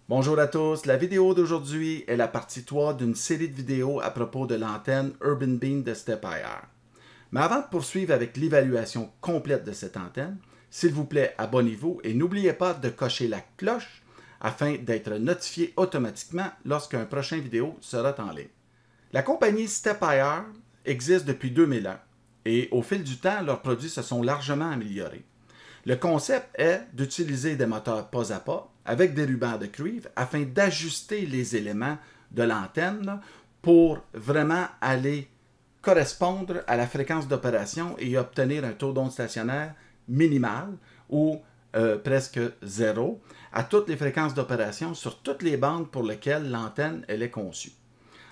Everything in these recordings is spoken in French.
Bonjour à tous, la vidéo d'aujourd'hui est la partie 3 d'une série de vidéos à propos de l'antenne Urban Beam de StepIR. Mais avant de poursuivre avec l'évaluation complète de cette antenne, s'il vous plaît, abonnez-vous et n'oubliez pas de cocher la cloche afin d'être notifié automatiquement lorsqu'un prochain vidéo sera en ligne. La compagnie StepIR existe depuis 2001 et au fil du temps, leurs produits se sont largement améliorés. Le concept est d'utiliser des moteurs pas à pas avec des rubans de cuivre afin d'ajuster les éléments de l'antenne pour vraiment aller correspondre à la fréquence d'opération et obtenir un taux d'onde stationnaire minimal ou presque zéro à toutes les fréquences d'opération sur toutes les bandes pour lesquelles l'antenne elle est conçue.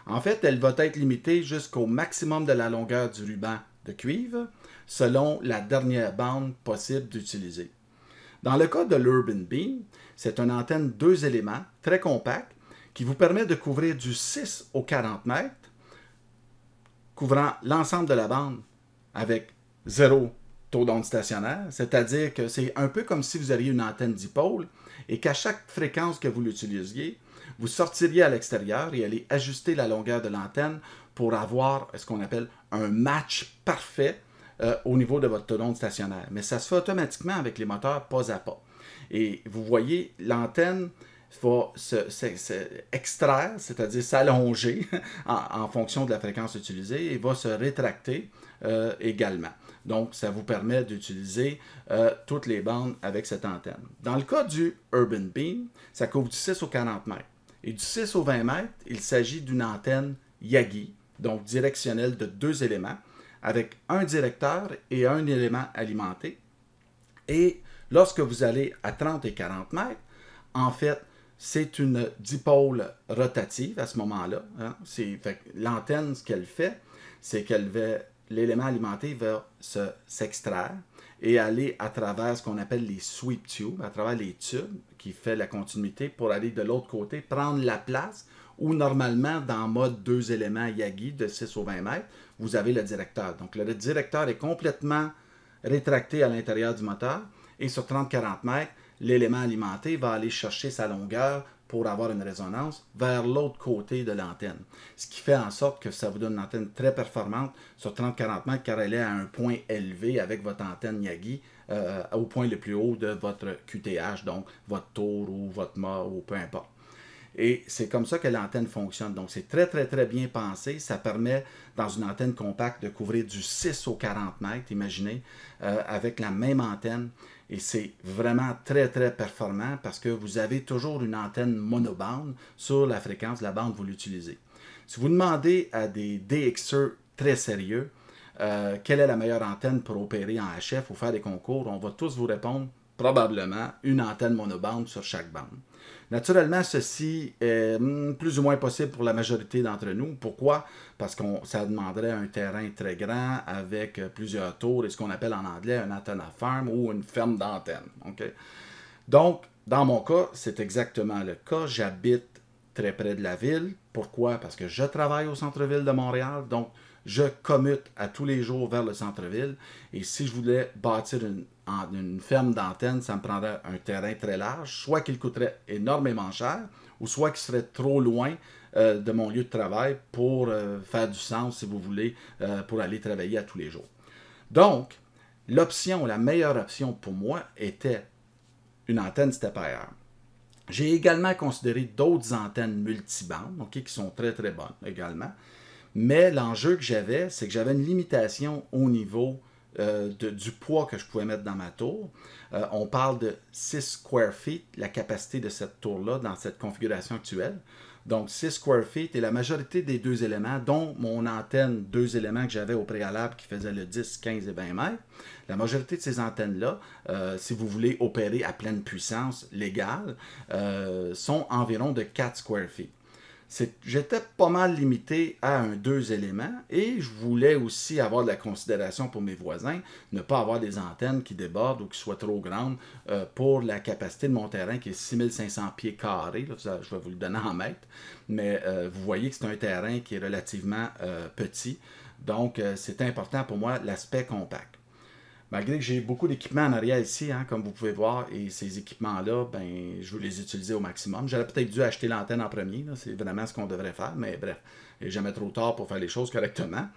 En fait, elle va être limitée jusqu'au maximum de la longueur du ruban de cuivre selon la dernière bande possible d'utiliser. Dans le cas de l'Urban Beam, c'est une antenne 2 éléments très compacte qui vous permet de couvrir du 6 au 40 mètres, couvrant l'ensemble de la bande avec zéro taux d'onde stationnaire, c'est-à-dire que c'est un peu comme si vous aviez une antenne dipôle et qu'à chaque fréquence que vous l'utilisiez, vous sortiriez à l'extérieur et allez ajuster la longueur de l'antenne pour avoir ce qu'on appelle un match parfait au niveau de votre taux d'onde stationnaire. Mais ça se fait automatiquement avec les moteurs pas à pas. Et vous voyez, l'antenne va extraire, c'est-à-dire s'allonger en fonction de la fréquence utilisée et va se rétracter également. Donc, ça vous permet d'utiliser toutes les bandes avec cette antenne. Dans le cas du Urban Beam, ça couvre du 6 au 40 mètres. Et du 6 au 20 mètres, il s'agit d'une antenne Yagi, donc directionnelle de 2 éléments, avec un directeur et un élément alimenté. Et lorsque vous allez à 30 et 40 mètres, en fait, c'est une dipôle rotative à ce moment-là. Hein. L'antenne, ce qu'elle fait, c'est qu'elle va, l'élément alimenté va s'extraire et aller à travers ce qu'on appelle les sweep tubes, à travers les tubes qui fait la continuité pour aller de l'autre côté, prendre la place où normalement, dans mode 2 éléments Yagi de 6 au 20 mètres, vous avez le directeur. Donc le directeur est complètement rétracté à l'intérieur du moteur et sur 30-40 mètres, l'élément alimenté va aller chercher sa longueur pour avoir une résonance vers l'autre côté de l'antenne. Ce qui fait en sorte que ça vous donne une antenne très performante sur 30-40 mètres car elle est à un point élevé avec votre antenne Yagi au point le plus haut de votre QTH, donc votre tour ou votre mât ou peu importe. Et c'est comme ça que l'antenne fonctionne. Donc, c'est très, très, très bien pensé. Ça permet, dans une antenne compacte, de couvrir du 6 au 40 mètres, imaginez, avec la même antenne. Et c'est vraiment très, très performant parce que vous avez toujours une antenne monobande sur la fréquence de la bande que vous l'utilisez. Si vous demandez à des DXers très sérieux quelle est la meilleure antenne pour opérer en HF ou faire des concours, on va tous vous répondre probablement une antenne monobande sur chaque bande. Naturellement, ceci est plus ou moins possible pour la majorité d'entre nous. Pourquoi? Parce que ça demanderait un terrain très grand avec plusieurs tours et ce qu'on appelle en anglais un antenna farm ou une ferme d'antenne. Okay? Donc, dans mon cas, c'est exactement le cas. J'habite très près de la ville. Pourquoi? Parce que je travaille au centre-ville de Montréal. Donc, je commute à tous les jours vers le centre-ville. Et si je voulais bâtir une ferme d'antenne, ça me prendrait un terrain très large, soit qu'il coûterait énormément cher, ou soit qu'il serait trop loin de mon lieu de travail pour faire du sens, si vous voulez, pour aller travailler à tous les jours. Donc, la meilleure option pour moi était une antenne StepIR. J'ai également considéré d'autres antennes multibandes, okay, qui sont très très bonnes également. Mais l'enjeu que j'avais, c'est que j'avais une limitation au niveau du poids que je pouvais mettre dans ma tour. On parle de 6 square feet, la capacité de cette tour-là dans cette configuration actuelle. Donc 6 square feet et la majorité des 2 éléments, dont mon antenne 2 éléments que j'avais au préalable qui faisait le 10, 15 et 20 mètres, la majorité de ces antennes-là, si vous voulez opérer à pleine puissance légale, sont environ de 4 square feet. J'étais pas mal limité à un 2 éléments et je voulais aussi avoir de la considération pour mes voisins, ne pas avoir des antennes qui débordent ou qui soient trop grandes pour la capacité de mon terrain qui est 6500 pieds carrés. Là, je vais vous le donner en mètres, mais vous voyez que c'est un terrain qui est relativement petit. Donc, c'est important pour moi l'aspect compact. Malgré que j'ai beaucoup d'équipements en arrière ici, hein, comme vous pouvez voir, et ces équipements-là, ben, je veux les utiliser au maximum. J'aurais peut-être dû acheter l'antenne en premier, c'est vraiment ce qu'on devrait faire, mais bref, il n'est jamais trop tard pour faire les choses correctement.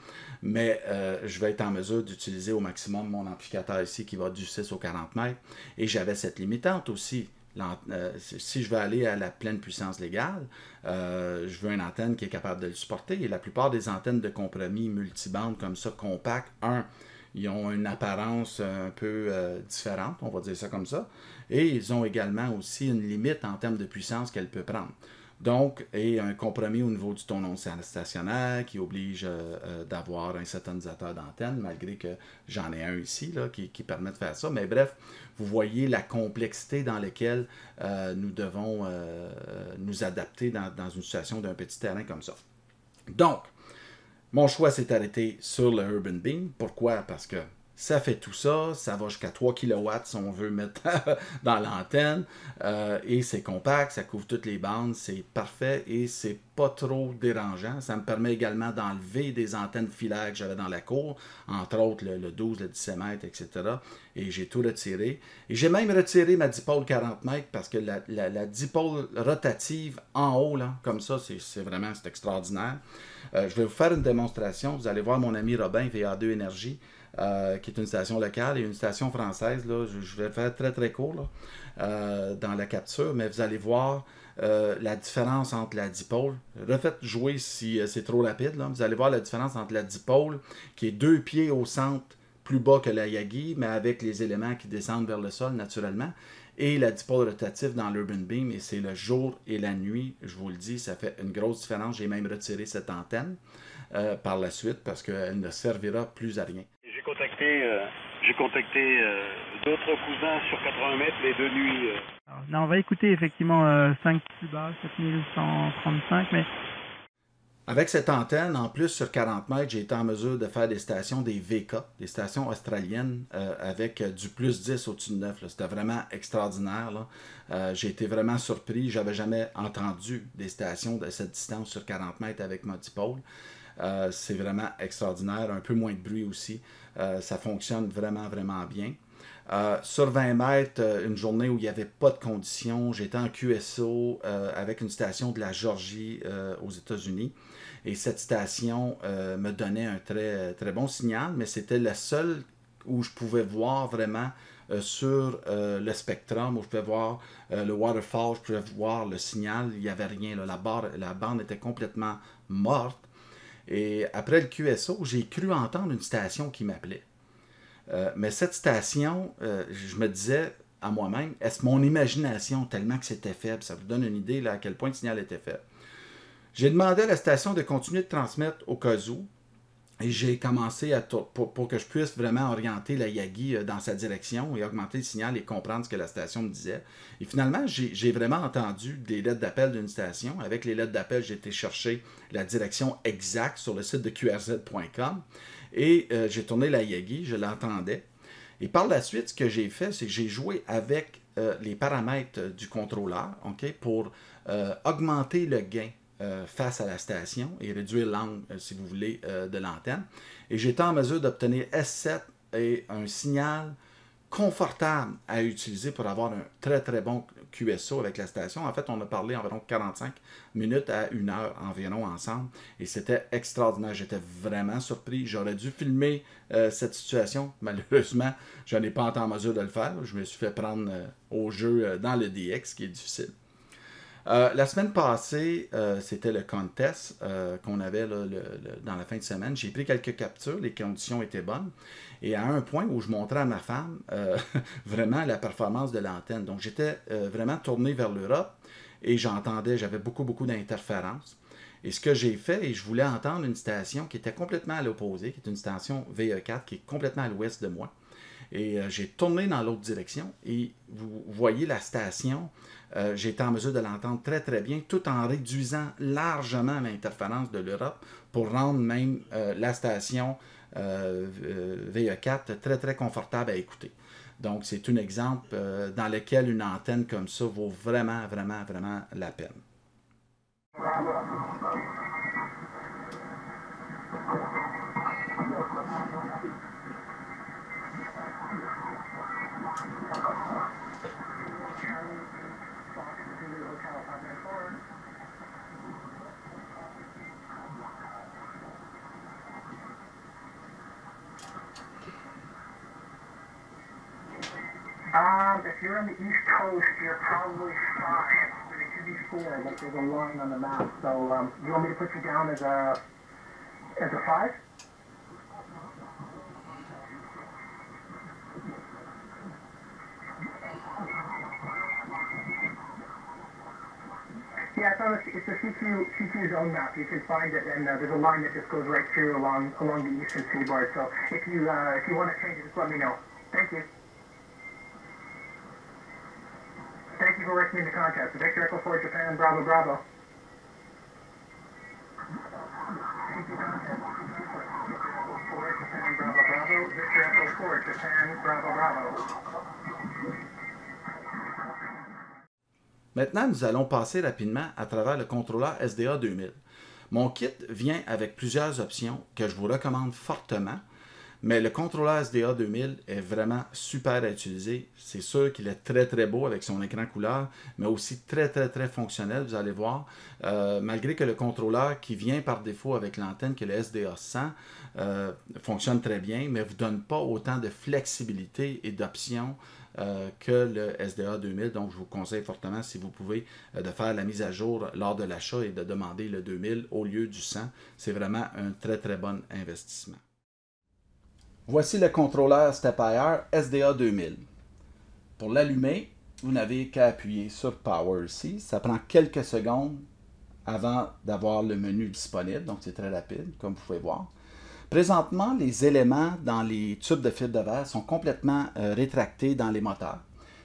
Mais je vais être en mesure d'utiliser au maximum mon amplificateur ici qui va du 6 au 40 mètres. Et j'avais cette limitante aussi. Si je veux aller à la pleine puissance légale, je veux une antenne qui est capable de le supporter. Et la plupart des antennes de compromis multibandes comme ça, compactes, ils ont une apparence un peu différente, on va dire ça comme ça. Et ils ont également aussi une limite en termes de puissance qu'elle peut prendre. Donc, et un compromis au niveau du tournon stationnaire qui oblige d'avoir un synthétisateur d'antenne, malgré que j'en ai un ici là, qui permet de faire ça. Mais bref, vous voyez la complexité dans laquelle nous devons nous adapter dans une situation d'un petit terrain comme ça. Donc, mon choix s'est arrêté sur le Urban Beam. Pourquoi? Parce que ça fait tout ça, ça va jusqu'à 3 kW si on veut mettre dans l'antenne, et c'est compact, ça couvre toutes les bandes, c'est parfait et c'est pas trop dérangeant. Ça me permet également d'enlever des antennes filaires que j'avais dans la cour, entre autres le 12, le 17 mètres, etc. Et j'ai tout retiré. Et j'ai même retiré ma dipôle 40 mètres parce que la dipôle rotative en haut, là, comme ça, c'est vraiment extraordinaire. Je vais vous faire une démonstration. Vous allez voir mon ami Robin, VA2 Énergie, qui est une station locale et une station française. Là, je vais faire très très court là, dans la capture, mais vous allez voir la différence entre la dipôle. Refaites jouer si c'est trop rapide. Là. Vous allez voir la différence entre la dipôle, qui est 2 pieds au centre plus bas que la Yagi, mais avec les éléments qui descendent vers le sol naturellement, et la dipôle rotative dans l'Urban Beam, et c'est le jour et la nuit, je vous le dis, ça fait une grosse différence. J'ai même retiré cette antenne par la suite parce qu'elle ne servira plus à rien. J'ai contacté d'autres cousins sur 80 mètres les deux nuits. Alors, là, on va écouter effectivement 5 plus bas, 7135, mais... Avec cette antenne, en plus sur 40 mètres, j'ai été en mesure de faire des stations des VK, des stations australiennes avec du plus 10 au-dessus de 9. C'était vraiment extraordinaire. J'ai été vraiment surpris. J'avais jamais entendu des stations de cette distance sur 40 mètres avec ma dipôle. C'est vraiment extraordinaire. Un peu moins de bruit aussi. Ça fonctionne vraiment, vraiment bien. Sur 20 mètres, une journée où il n'y avait pas de conditions, j'étais en QSO avec une station de la Georgie aux États-Unis. Et cette station me donnait un très, très bon signal, mais c'était la seule où je pouvais voir vraiment sur le spectrum, où je pouvais voir le waterfall, je pouvais voir le signal, il n'y avait rien. Là, la bande était complètement morte. Et après le QSO, j'ai cru entendre une station qui m'appelait. Mais cette station, je me disais à moi-même, est-ce mon imagination tellement que c'était faible? Ça vous donne une idée là, à quel point le signal était faible. J'ai demandé à la station de continuer de transmettre au cas où. Et j'ai commencé pour que je puisse vraiment orienter la Yagi dans sa direction et augmenter le signal et comprendre ce que la station me disait. Et finalement, j'ai vraiment entendu des lettres d'appel d'une station. Avec les lettres d'appel, j'ai été chercher la direction exacte sur le site de qrz.com. Et j'ai tourné la Yagi, je l'entendais. Et par la suite, ce que j'ai fait, c'est que j'ai joué avec les paramètres du contrôleur, okay, pour augmenter le gain face à la station et réduire l'angle, si vous voulez, de l'antenne. Et j'étais en mesure d'obtenir S7 et un signal confortable à utiliser pour avoir un très très bon QSO avec la station. En fait, on a parlé environ 45 minutes à 1 heure environ ensemble et c'était extraordinaire. J'étais vraiment surpris. J'aurais dû filmer cette situation. Malheureusement, je n'ai pas été en mesure de le faire. Je me suis fait prendre au jeu dans le DX, qui est difficile. La semaine passée, c'était le contest qu'on avait là, dans la fin de semaine. J'ai pris quelques captures, les conditions étaient bonnes. Et à un point où je montrais à ma femme vraiment la performance de l'antenne. Donc j'étais vraiment tourné vers l'Europe et j'avais beaucoup d'interférences. Et ce que j'ai fait, et je voulais entendre une station qui était complètement à l'opposé, qui est une station VE4 qui est complètement à l'ouest de moi. Et j'ai tourné dans l'autre direction et vous voyez la station, j'ai été en mesure de l'entendre très très bien tout en réduisant largement l'interférence de l'Europe pour rendre même la station VE4 très très confortable à écouter. Donc c'est un exemple dans lequel une antenne comme ça vaut vraiment la peine. If you're on the East Coast, you're probably 5, but it should be 4. Like there's a line on the map. So, you want me to put you down as a 5? Yeah, it's a CQ zone map. You can find it, and there's a line that just goes right through along the eastern seaboard. So if you want to change it, just let me know. Thank you. Thank you for working into contact. Victor Echo 4, Japan, Bravo, Bravo. CQ contact. Victor Echo 4, Japan, Bravo, Bravo. Victor Echo 4, Japan, Bravo, Bravo. Maintenant, nous allons passer rapidement à travers le contrôleur SDA 2000. Mon kit vient avec plusieurs options que je vous recommande fortement, mais le contrôleur SDA 2000 est vraiment super à utiliser. C'est sûr qu'il est très très beau avec son écran couleur, mais aussi très fonctionnel, vous allez voir. Malgré que le contrôleur qui vient par défaut avec l'antenne que le SDA 100 fonctionne très bien, mais ne vous donne pas autant de flexibilité et d'options que le SDA 2000. Donc, je vous conseille fortement, si vous pouvez, de faire la mise à jour lors de l'achat et de demander le 2000 au lieu du 100. C'est vraiment un très bon investissement. Voici le contrôleur StepIR SDA 2000. Pour l'allumer, vous n'avez qu'à appuyer sur Power ici. Ça prend quelques secondes avant d'avoir le menu disponible, donc c'est très rapide, comme vous pouvez voir. Présentement, les éléments dans les tubes de fibre de verre sont complètement rétractés dans les moteurs.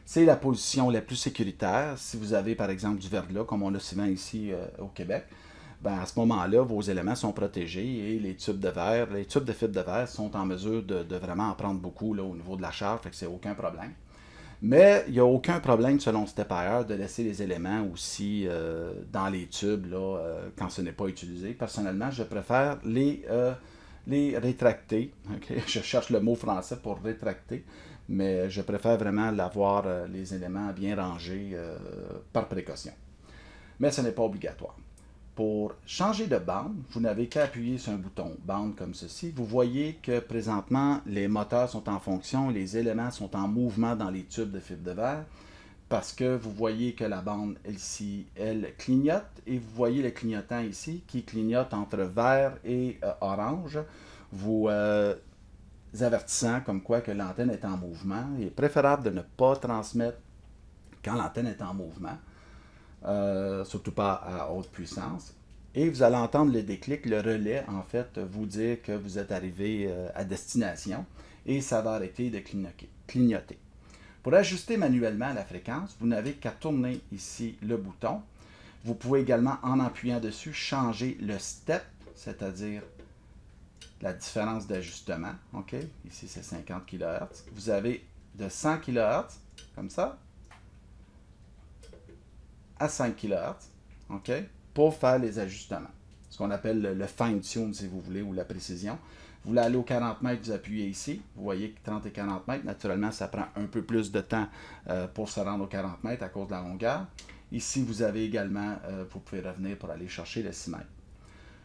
C'est la position la plus sécuritaire. Si vous avez par exemple du verglas, comme on l'a souvent ici au Québec, ben à ce moment-là, vos éléments sont protégés et les tubes de fibre de verre sont en mesure de vraiment en prendre beaucoup là, au niveau de la charge, fait que c'est aucun problème. Mais il n'y a aucun problème, selon StepIR, de laisser les éléments aussi dans les tubes là, quand ce n'est pas utilisé. Personnellement, je préfère les rétracter. Okay? Je cherche le mot français pour rétracter, mais je préfère vraiment l'avoir les éléments bien rangés par précaution. Mais ce n'est pas obligatoire. Pour changer de bande, vous n'avez qu'à appuyer sur un bouton bande comme ceci. Vous voyez que présentement, les moteurs sont en fonction, les éléments sont en mouvement dans les tubes de fibre de verre parce que vous voyez que la bande ici, elle clignote et vous voyez le clignotant ici qui clignote entre vert et orange, vous avertissant comme quoi que l'antenne est en mouvement. Il est préférable de ne pas transmettre quand l'antenne est en mouvement. Surtout pas à haute puissance. Et vous allez entendre le déclic, le relais, en fait, vous dire que vous êtes arrivé à destination et ça va arrêter de clignoter. Pour ajuster manuellement la fréquence, vous n'avez qu'à tourner ici le bouton. Vous pouvez également, en appuyant dessus, changer le step, c'est-à-dire la différence d'ajustement. OK? Ici, c'est 50 kHz. Vous avez de 100 kHz, comme ça, à 5 kHz, OK, pour faire les ajustements. Ce qu'on appelle le fine-tune, si vous voulez, ou la précision. Vous voulez aller aux 40 mètres, vous appuyez ici. Vous voyez que 30 et 40 mètres, naturellement, ça prend un peu plus de temps pour se rendre aux 40 mètres à cause de la longueur. Ici, vous avez également, vous pouvez revenir pour aller chercher le 6 mètres.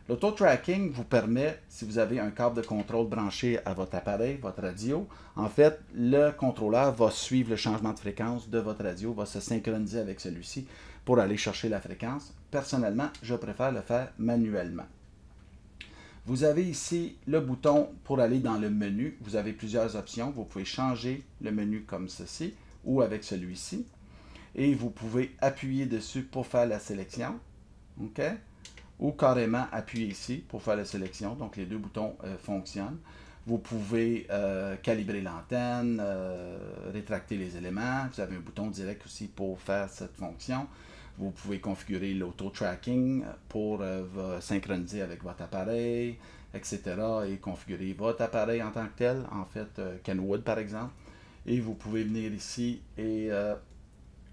L'auto-tracking vous permet, si vous avez un câble de contrôle branché à votre appareil, votre radio, en fait, le contrôleur va suivre le changement de fréquence de votre radio, va se synchroniser avec celui-ci pour aller chercher la fréquence. Personnellement, je préfère le faire manuellement. Vous avez ici le bouton pour aller dans le menu. Vous avez plusieurs options. Vous pouvez changer le menu comme ceci ou avec celui-ci. Et vous pouvez appuyer dessus pour faire la sélection. OK? Ou carrément appuyer ici pour faire la sélection. Donc, les deux boutons fonctionnent. Vous pouvez calibrer l'antenne, rétracter les éléments. Vous avez un bouton direct aussi pour faire cette fonction. Vous pouvez configurer l'auto-tracking pour synchroniser avec votre appareil, etc. et configurer votre appareil en tant que tel, en fait, Kenwood par exemple. Et vous pouvez venir ici et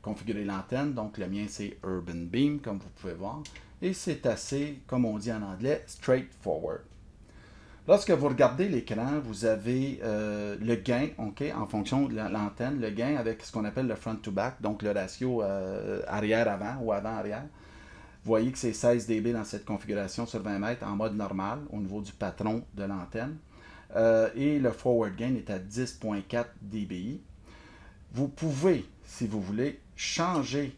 configurer l'antenne. Donc, le mien, c'est Urban Beam, comme vous pouvez voir. Et c'est assez, comme on dit en anglais, straightforward. Lorsque vous regardez l'écran, vous avez le gain, ok, en fonction de l'antenne, le gain avec ce qu'on appelle le front-to-back, donc le ratio arrière-avant ou avant-arrière. Vous voyez que c'est 16 dB dans cette configuration sur 20 mètres en mode normal au niveau du patron de l'antenne. Et le forward gain est à 10.4 dBi. Vous pouvez, si vous voulez, changer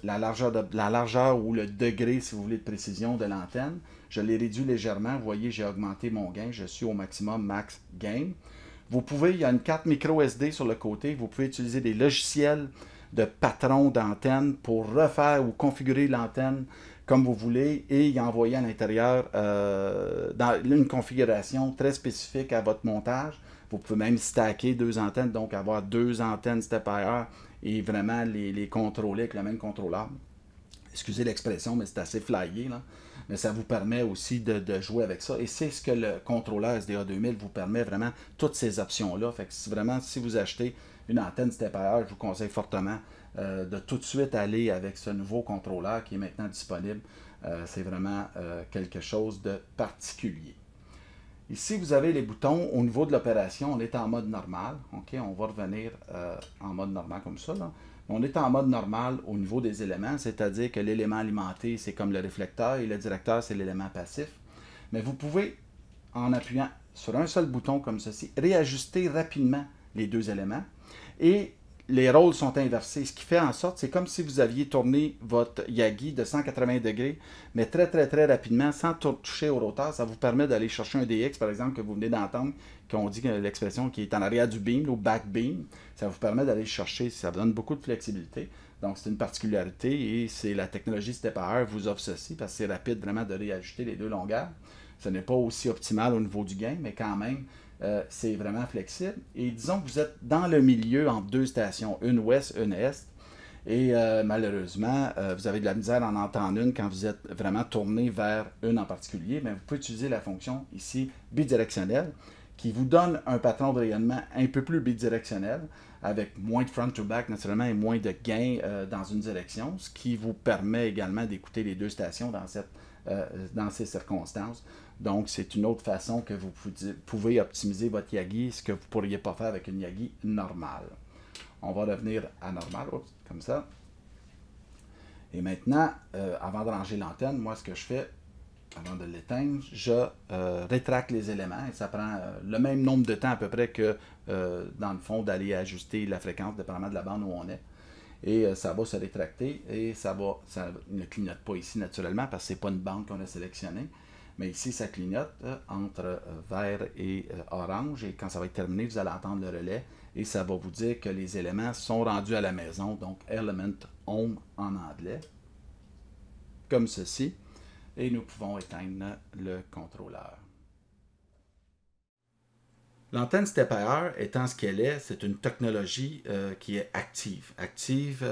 la largeur ou le degré, si vous voulez, de précision de l'antenne. Je l'ai réduit légèrement. Vous voyez, j'ai augmenté mon gain. Je suis au maximum max gain. Vous pouvez, il y a une carte micro SD sur le côté. Vous pouvez utiliser des logiciels de patron d'antenne pour refaire ou configurer l'antenne comme vous voulez et y envoyer à l'intérieur dans une configuration très spécifique à votre montage. Vous pouvez même stacker 2 antennes, donc avoir 2 antennes Step-IR et vraiment les contrôler avec le même contrôleur. Excusez l'expression, mais c'est assez flyé, là. Mais ça vous permet aussi de jouer avec ça. Et c'est ce que le contrôleur SDA 2000 vous permet vraiment, toutes ces options-là. Fait que vraiment, si vous achetez une antenne Step-IR, je vous conseille fortement de tout de suite aller avec ce nouveau contrôleur qui est maintenant disponible. C'est vraiment quelque chose de particulier. Ici, vous avez les boutons au niveau de l'opération. On est en mode normal. Okay? On va revenir en mode normal comme ça, là. On est en mode normal au niveau des éléments, c'est-à-dire que l'élément alimenté, c'est comme le réflecteur et le directeur, c'est l'élément passif. Mais vous pouvez, en appuyant sur un seul bouton comme ceci, réajuster rapidement les 2 éléments. Et les rôles sont inversés. Ce qui fait en sorte, c'est comme si vous aviez tourné votre Yagi de 180 degrés, mais très rapidement, sans toucher au rotor. Ça vous permet d'aller chercher un DX, par exemple, que vous venez d'entendre, qu'on dit que l'expression qui est en arrière du beam, au back beam. Ça vous permet d'aller chercher, ça vous donne beaucoup de flexibilité. Donc, c'est une particularité et c'est la technologie Step-IR vous offre ceci parce que c'est rapide vraiment de réajuster les 2 longueurs. Ce n'est pas aussi optimal au niveau du gain, mais quand même, c'est vraiment flexible. Et disons que vous êtes dans le milieu entre 2 stations, une ouest, une est. Et malheureusement, vous avez de la misère à en entendre une quand vous êtes vraiment tourné vers une en particulier. Mais vous pouvez utiliser la fonction ici bidirectionnelle qui vous donne un patron de rayonnement un peu plus bidirectionnel avec moins de front-to-back naturellement et moins de gain dans une direction, ce qui vous permet également d'écouter les 2 stations dans ces circonstances. Donc, c'est une autre façon que vous pouvez optimiser votre Yagi, ce que vous ne pourriez pas faire avec une Yagi normale. On va revenir à normal, comme ça. Et maintenant, avant de ranger l'antenne, moi, ce que je fais, avant de l'éteindre, je rétracte les éléments et ça prend le même nombre de temps à peu près que, dans le fond, d'aller ajuster la fréquence, dépendamment de la bande où on est. Et ça va se rétracter et ça ne clignote pas ici naturellement parce que ce n'est pas une bande qu'on a sélectionnée. Mais ici, ça clignote entre vert et orange. Et quand ça va être terminé, vous allez entendre le relais. Et ça va vous dire que les éléments sont rendus à la maison. Donc, Element Home en anglais. Comme ceci. Et nous pouvons éteindre le contrôleur. L'antenne Step-IR étant ce qu'elle est, c'est une technologie qui est active. Active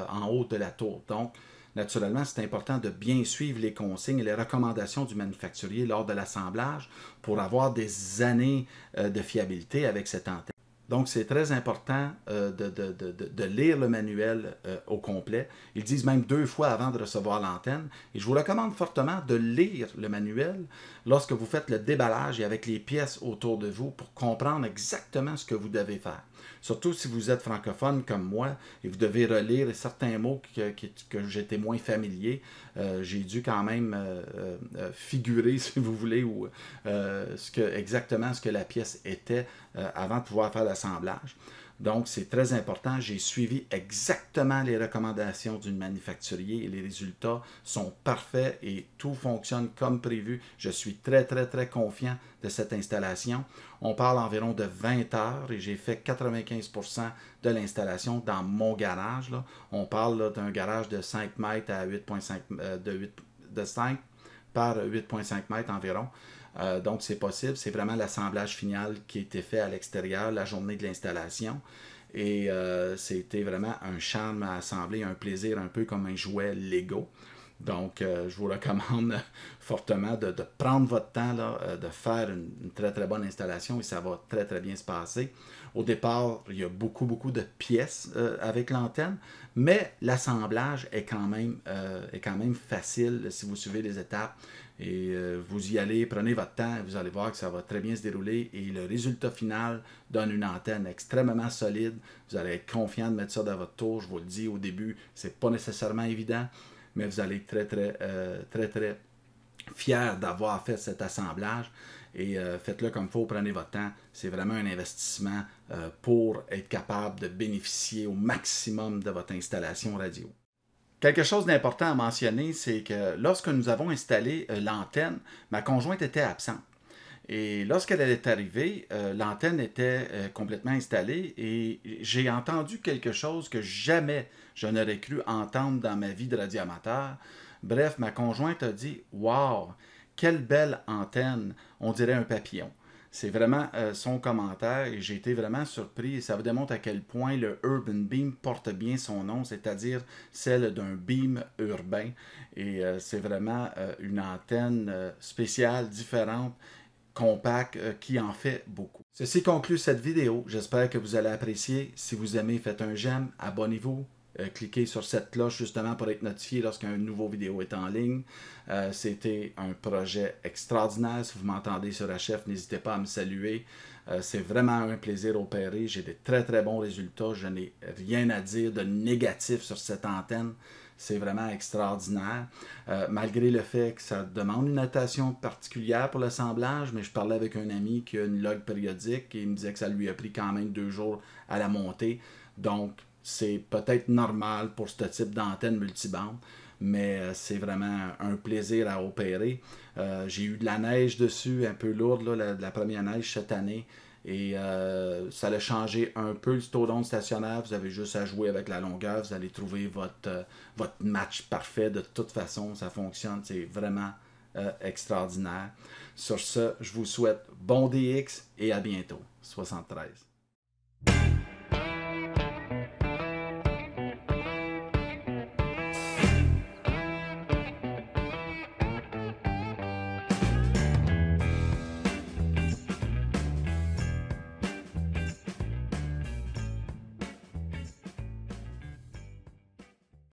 en haut de la tour. Donc, naturellement, c'est important de bien suivre les consignes et les recommandations du manufacturier lors de l'assemblage pour avoir des années de fiabilité avec cette antenne. Donc, c'est très important de lire le manuel au complet. Ils disent même 2 fois avant de recevoir l'antenne. Et je vous recommande fortement de lire le manuel lorsque vous faites le déballage et avec les pièces autour de vous pour comprendre exactement ce que vous devez faire. Surtout si vous êtes francophone comme moi et vous devez relire certains mots que j'étais moins familier. J'ai dû quand même figurer, si vous voulez, ou exactement ce que la pièce était avant de pouvoir faire l'assemblage. Donc, c'est très important. J'ai suivi exactement les recommandations du manufacturier et les résultats sont parfaits et tout fonctionne comme prévu. Je suis très confiant de cette installation. On parle environ de 20 heures et j'ai fait 95% de l'installation dans mon garage, là. On parle d'un garage de 5 mètres à 8,5 de 5 par 8,5 mètres environ. Donc, c'est possible. C'est vraiment l'assemblage final qui a été fait à l'extérieur la journée de l'installation. Et c'était vraiment un charme à assembler, un plaisir un peu comme un jouet Lego. Donc, je vous recommande fortement de prendre votre temps, là, de faire une très bonne installation et ça va très bien se passer. Au départ, il y a beaucoup de pièces avec l'antenne, mais l'assemblage est quand même facile si vous suivez les étapes. Et vous y allez, prenez votre temps, vous allez voir que ça va très bien se dérouler. Et le résultat final donne une antenne extrêmement solide. Vous allez être confiant de mettre ça dans votre tour. Je vous le dis au début, c'est pas nécessairement évident, mais vous allez être très fier d'avoir fait cet assemblage. Et faites-le comme il faut, prenez votre temps. C'est vraiment un investissement pour être capable de bénéficier au maximum de votre installation radio. Quelque chose d'important à mentionner, c'est que lorsque nous avons installé l'antenne, ma conjointe était absente. Et lorsqu'elle est arrivée, l'antenne était complètement installée et j'ai entendu quelque chose que jamais je n'aurais cru entendre dans ma vie de radioamateur. Bref, ma conjointe a dit « Wow, quelle belle antenne, on dirait un papillon ». C'est vraiment son commentaire et j'ai été vraiment surpris et ça vous démontre à quel point le Urban Beam porte bien son nom, c'est-à-dire celle d'un beam urbain. Et c'est vraiment une antenne spéciale, différente, compacte, qui en fait beaucoup. Ceci conclut cette vidéo. J'espère que vous allez apprécier. Si vous aimez, faites un j'aime, abonnez-vous. Cliquez sur cette cloche justement pour être notifié lorsqu'un nouveau vidéo est en ligne. C'était un projet extraordinaire. Si vous m'entendez sur HF, n'hésitez pas à me saluer. C'est vraiment un plaisir opéré. J'ai des très bons résultats. Je n'ai rien à dire de négatif sur cette antenne. C'est vraiment extraordinaire. Malgré le fait que ça demande une notation particulière pour l'assemblage, mais je parlais avec un ami qui a une log périodique et il me disait que ça lui a pris quand même 2 jours à la monter. Donc, c'est peut-être normal pour ce type d'antenne multibande, mais c'est vraiment un plaisir à opérer. J'ai eu de la neige dessus, un peu lourde, là, la première neige cette année, et ça a changé un peu le taux d'onde stationnaire. Vous avez juste à jouer avec la longueur, vous allez trouver votre match parfait. De toute façon, ça fonctionne, c'est vraiment extraordinaire. Sur ce, je vous souhaite bon DX et à bientôt. 73.